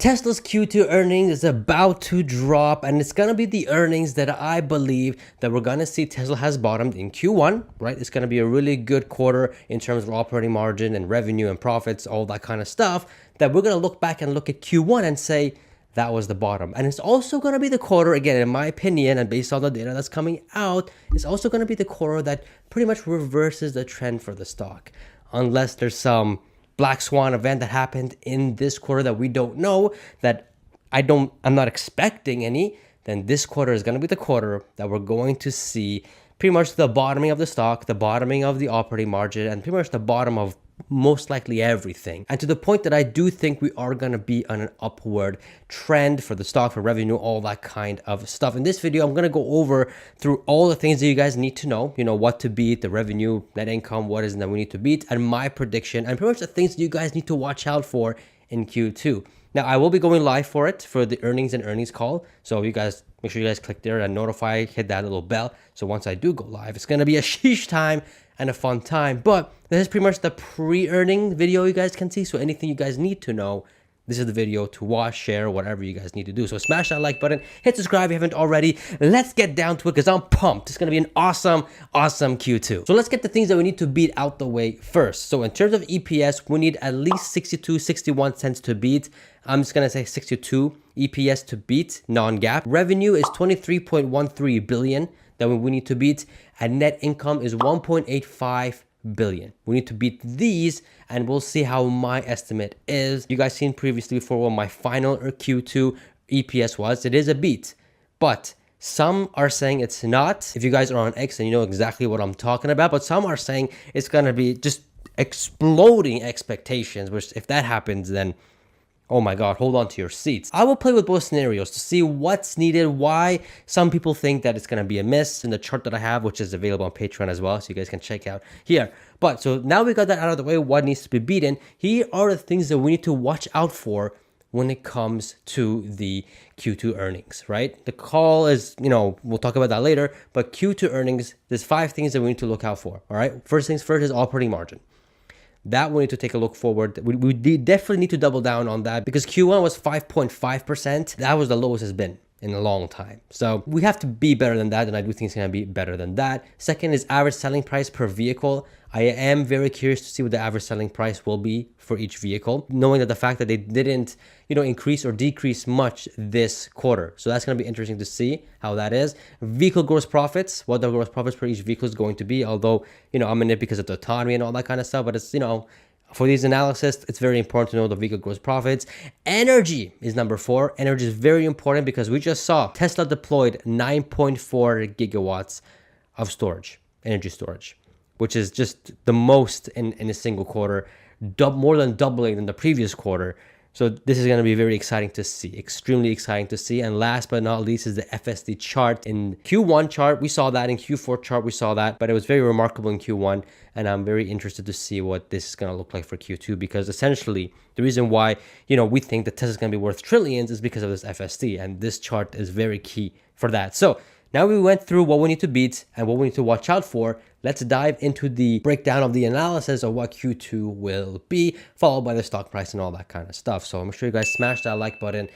Tesla's Q2 earnings is about to drop, and it's going to be the earnings that I believe that we're going to see Tesla has bottomed in Q1, right? It's going to be a really good quarter in terms of operating margin and revenue and profits, all that kind of stuff, that we're going to look back and look at Q1 and say, that was the bottom. And it's also going to be the quarter, again, in my opinion, and based on the data that's coming out, it's also going to be the quarter that pretty much reverses the trend for the stock. Unless there's some black swan event that happened in this quarter that we don't know, that I'm not expecting any, then this quarter is going to be the quarter that we're going to see pretty much the bottoming of the stock, the bottoming of the operating margin, and pretty much the bottom of most likely everything. And to the point that I do think we are going to be on an upward trend for the stock, for revenue, all that kind of stuff. In this video, I'm going to go over through all the things that you guys need to know, what to beat, the revenue, net income, what is it that we need to beat, and my prediction, and pretty much the things that you guys need to watch out for in Q2. Now, I will be going live for it, for the earnings call. So you guys, make sure you guys click there and notify, hit that little bell. So once I do go live, it's going to be a sheesh time and a fun time. But this is pretty much the pre-earning video you guys can see. So anything you guys need to know, this is the video to watch, share, whatever you guys need to do. So smash that like button, hit subscribe if you haven't already. Let's get down to it because I'm pumped. It's going to be an awesome Q2. So let's get the things that we need to beat out the way first. So in terms of EPS, we need at least 62, 61 cents to beat. I'm just going to say 62 EPS to beat non-GAAP. Revenue is 23.13 billion that we need to beat. And net income is 1.85 billion. We need to beat these, and we'll see how my estimate is. You guys seen previously before what my final Q2 EPS was. It is a beat, but some are saying it's not. If you guys are on X, and you know exactly what I'm talking about, but some are saying it's gonna be just exploding expectations, which if that happens, then oh my God, hold on to your seats. I will play with both scenarios to see what's needed, why some people think that it's going to be a miss in the chart that I have, which is available on Patreon as well, so you guys can check out here. But so now we got that out of the way, what needs to be beaten. Here are the things that we need to watch out for when it comes to the Q2 earnings, right? The call is, we'll talk about that later, but Q2 earnings, there's 5 things that we need to look out for, all right? First things first is operating margin. That we need to take a look forward. We definitely need to double down on that because Q1 was 5.5%. That was the lowest it's been in a long time. So we have to be better than that, and I do think it's going to be better than that. Second is average selling price per vehicle. I am very curious to see what the average selling price will be for each vehicle, knowing that the fact that they didn't, increase or decrease much this quarter. So that's going to be interesting to see how that is. Vehicle gross profits, what the gross profits per each vehicle is going to be. Although, I'm in it because of the autonomy and all that kind of stuff, but it's, for these analysis, it's very important to know the vehicle gross profits. Energy is number 4. Energy is very important because we just saw Tesla deployed 9.4 gigawatts of storage, energy storage, which is just the most in a single quarter, more than doubling than the previous quarter. So this is going to be very exciting to see, extremely exciting to see. And last but not least is the FSD chart. In Q1 chart, we saw that. In Q4 chart, we saw that. But it was very remarkable in Q1. And I'm very interested to see what this is going to look like for Q2. Because essentially, the reason why, we think that Tesla is going to be worth trillions is because of this FSD. And this chart is very key for that. So now we went through what we need to beat and what we need to watch out for. Let's dive into the breakdown of the analysis of what Q2 will be, followed by the stock price and all that kind of stuff. So I'm sure you guys smash that like button.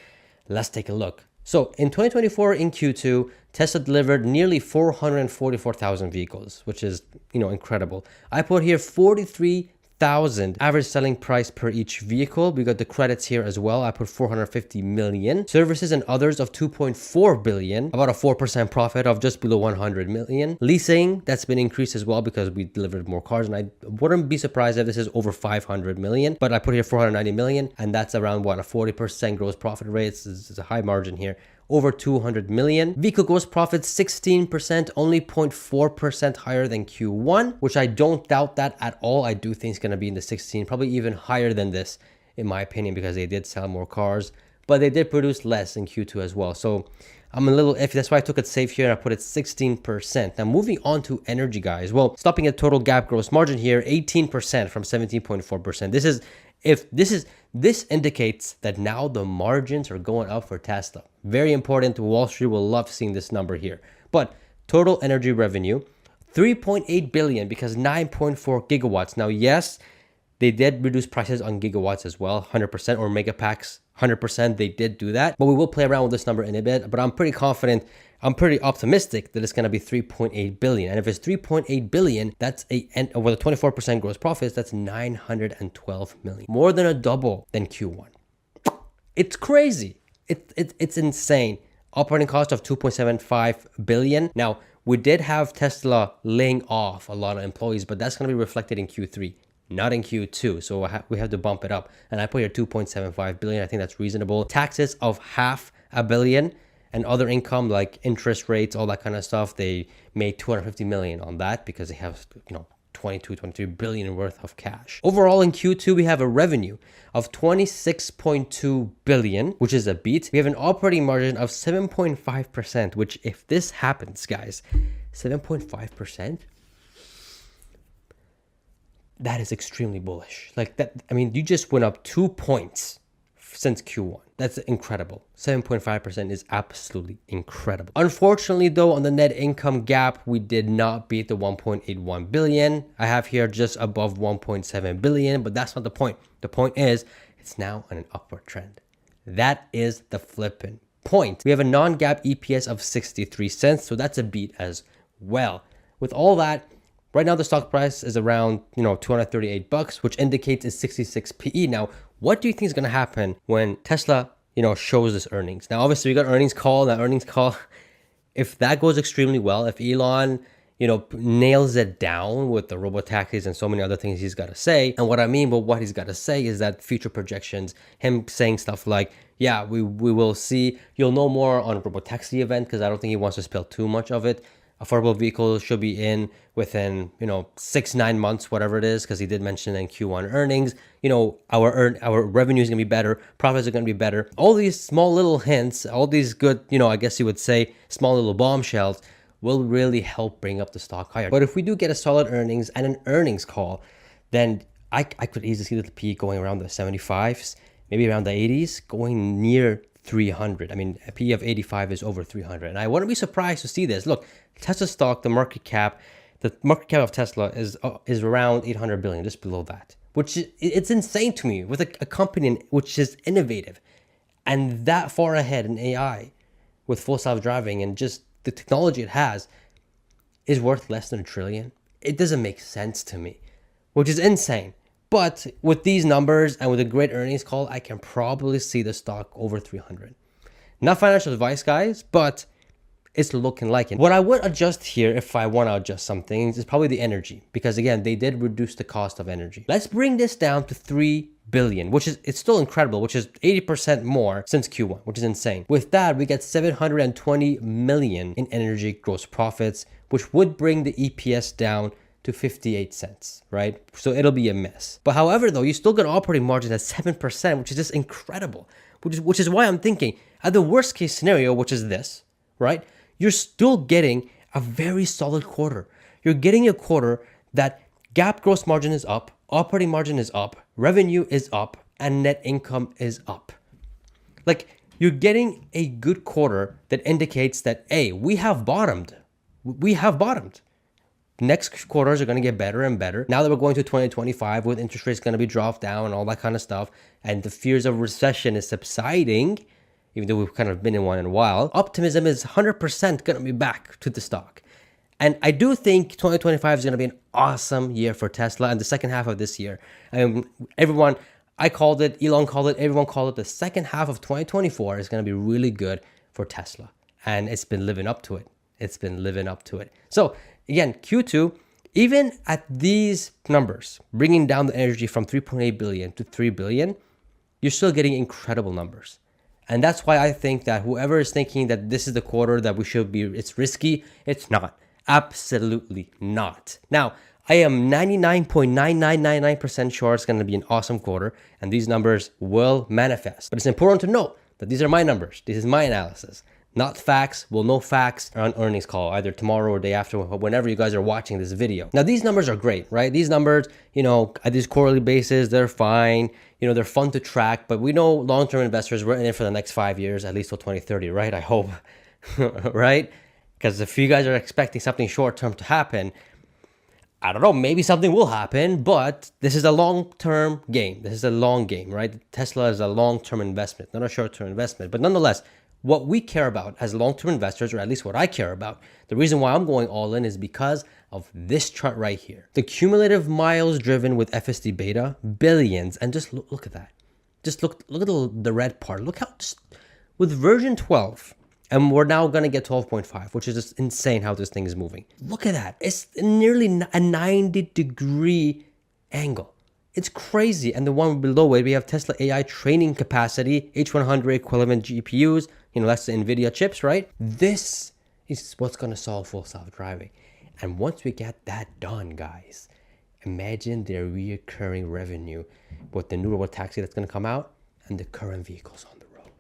Let's take a look. So in 2024, in Q2, Tesla delivered nearly 444,000 vehicles, which is, incredible. I put here 43,000 average selling price per each vehicle. We got the credits here as well. I put 450 million. Services and others of 2.4 billion, about a 4% profit of just below 100 million. Leasing, that's been increased as well because we delivered more cars, and I wouldn't be surprised if this is over 500 million, but I put here 490 million, and that's around what, a 40% gross profit rate. It's a high margin here. Over 200 million. Vehicle gross profit 16%, only 0.4% higher than Q1, which I don't doubt that at all. I do think it's going to be in the 16, probably even higher than this, in my opinion, because they did sell more cars, but they did produce less in Q2 as well. So I'm a little iffy. That's why I took it safe here and I put it 16%. Now moving on to energy, guys. Well, stopping at total GAAP gross margin here, 18% from 17.4%. This indicates that now the margins are going up for Tesla. Very important. Wall Street will love seeing this number here. But total energy revenue, 3.8 billion because 9.4 gigawatts. Now, yes, they did reduce prices on gigawatts as well, 100%, or megapacks, 100% they did do that, but we will play around with this number in a bit. But I'm pretty confident, I'm pretty optimistic that it's going to be 3.8 billion. And if it's 3.8 billion, that's with a 24% gross profits, that's 912 million, more than a double than Q1. It's crazy. It's insane. Operating cost of 2.75 billion. Now, we did have Tesla laying off a lot of employees, but that's going to be reflected in Q3, not in Q2. So we have to bump it up. And I put here 2.75 billion. I think that's reasonable. Taxes of $500 million and other income like interest rates, all that kind of stuff. They made 250 million on that because they have, 23 billion worth of cash. Overall in Q2, we have a revenue of 26.2 billion, which is a beat. We have an operating margin of 7.5%, which if this happens, guys, 7.5%, that is extremely bullish. Like that, I mean, you just went up 2 points since Q1. That's incredible. 7.5% is absolutely incredible. Unfortunately, though, on the net income gap, we did not beat the 1.81 billion. I have here just above 1.7 billion, but that's not the point. The point is it's now on an upward trend. That is the flipping point. We have a non-GAAP EPS of 63 cents, so that's a beat as well. With all that, right now the stock price is around, $238, which indicates a 66 PE. Now, what do you think is going to happen when Tesla, shows this earnings? Now, obviously, we got earnings call. That earnings call, if that goes extremely well, if Elon, nails it down with the robotaxis and so many other things he's got to say. And what I mean by what he's got to say is that future projections, him saying stuff like, yeah, we will see, you'll know more on a robotaxi event, because I don't think he wants to spill too much of it. Affordable vehicles should be in within, 6-9 months, whatever it is, because he did mention in Q1 earnings, our revenue is going to be better, profits are going to be better. All these small little hints, all these good, I guess you would say, small little bombshells will really help bring up the stock higher. But if we do get a solid earnings and an earnings call, then I could easily see the PE going around the 75s, maybe around the 80s, going near 300. I mean, a PE of 85 is over 300. And I wouldn't be surprised to see this. Look, Tesla stock, the market cap of Tesla is around 800 billion, just below that, which it's insane to me with a company which is innovative and that far ahead in AI with full self-driving and just the technology it has is worth less than $1 trillion. It doesn't make sense to me, which is insane. But with these numbers and with a great earnings call, I can probably see the stock over 300. Not financial advice, guys, but it's looking like it. What I would adjust here, if I want to adjust something, is probably the energy, because again, they did reduce the cost of energy. Let's bring this down to 3 billion, which is, it's still incredible, which is 80% more since Q1, which is insane. With that, we get 720 million in energy gross profits, which would bring the EPS down to 58 cents, right? So it'll be a mess. But however, though, you still get operating margin at 7%, which is just incredible, which is why I'm thinking at the worst case scenario, which is this, right? You're still getting a very solid quarter. You're getting a quarter that GAAP gross margin is up, operating margin is up, revenue is up, and net income is up. Like, you're getting a good quarter that indicates that, hey, we have bottomed. We have bottomed. Next quarters are going to get better and better. Now that we're going to 2025 with interest rates going to be dropped down and all that kind of stuff, and the fears of recession is subsiding, even though we've kind of been in one in a while, optimism is 100% going to be back to the stock. And I do think 2025 is going to be an awesome year for Tesla, and the second half of this year. Everyone, I called it, Elon called it, everyone called it, the second half of 2024 is going to be really good for Tesla. And it's been living up to it. It's been living up to it. So again, Q2, even at these numbers, bringing down the energy from 3.8 billion to 3 billion, you're still getting incredible numbers. And that's why I think that whoever is thinking that this is the quarter that we should be, it's risky, it's not. Absolutely not. Now, I am 99.9999% sure it's going to be an awesome quarter, and these numbers will manifest. But it's important to note that these are my numbers. This is my analysis. Not facts. We'll know facts on earnings call either tomorrow or day after, whenever you guys are watching this video. Now, these numbers are great, right? These numbers, at these quarterly basis, they're fine. They're fun to track, but we know long-term investors, we're in it for the next 5 years, at least till 2030, right? I hope, right? Because if you guys are expecting something short-term to happen, I don't know, maybe something will happen, but this is a long-term game. This is a long game, right? Tesla is a long-term investment, not a short-term investment. But nonetheless, what we care about as long-term investors, or at least what I care about, the reason why I'm going all in is because of this chart right here. The cumulative miles driven with FSD beta, billions, and just look at that. Just look at the red part. Look how, just, with version 12, and we're now going to get 12.5, which is just insane how this thing is moving. Look at that. It's nearly a 90-degree angle. It's crazy. And the one below it, we have Tesla AI training capacity, H100 equivalent GPUs, that's the NVIDIA chips, right? This is what's going to solve full self-driving. And once we get that done, guys, imagine their reoccurring revenue with the new robotaxi that's going to come out and the current vehicles on the road.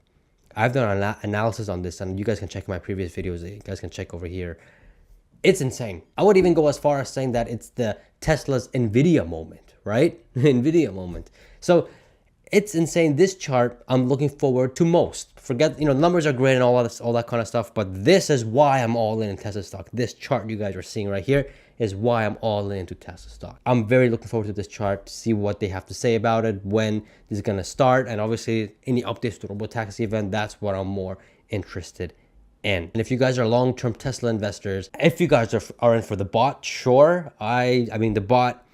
I've done an analysis on this, and you guys can check my previous videos. You guys can check over here. It's insane. I would even go as far as saying that it's the Tesla's NVIDIA moment, right? NVIDIA moment. So it's insane. This chart, I'm looking forward to most. Forget, numbers are great and all that kind of stuff, but this is why I'm all in Tesla stock. This chart you guys are seeing right here is why I'm all into Tesla stock. I'm very looking forward to this chart to see what they have to say about it, when this is gonna start, and obviously any updates to the robotaxi event. That's what I'm more interested in. And if you guys are long-term Tesla investors, if you guys are in for the bot, sure. I mean the bot,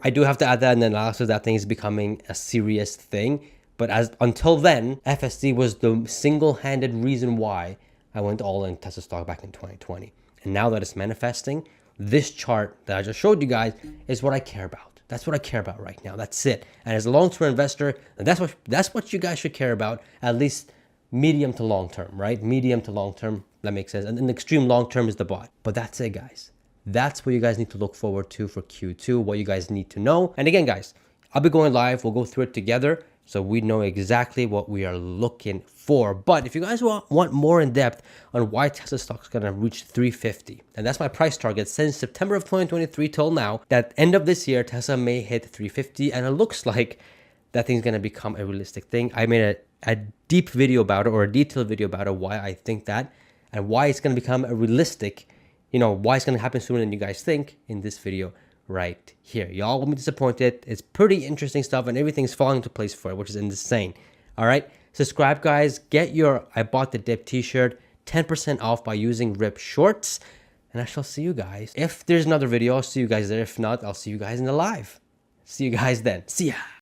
I do have to add that in the analysis. That thing is becoming a serious thing. But until then, FSD was the single-handed reason why I went all in Tesla stock back in 2020. And now that it's manifesting, this chart that I just showed you guys is what I care about. That's what I care about right now. That's it. And as a long-term investor, that's what you guys should care about, at least medium to long term, right? Medium to long term, that makes sense. And then the extreme long term is the bot. But that's it, guys. That's what you guys need to look forward to for Q2, what you guys need to know. And again, guys, I'll be going live. We'll go through it together so we know exactly what we are looking for. But if you guys want more in depth on why Tesla stock is going to reach 350, and that's my price target since September of 2023 till now, that end of this year, Tesla may hit 350. And it looks like that thing's going to become a realistic thing. I made a deep video about it, or a detailed video about it, why I think that and why it's going to become a realistic, why it's going to happen sooner than you guys think in this video right here. Y'all won't be disappointed. It's pretty interesting stuff, and everything's falling into place for it, which is insane. All right, subscribe, guys. Get your I bought the dip t-shirt 10% off by using RIP shorts, and I shall see you guys. If there's another video, I'll see you guys there. If not, I'll see you guys in the live. See you guys then. See ya.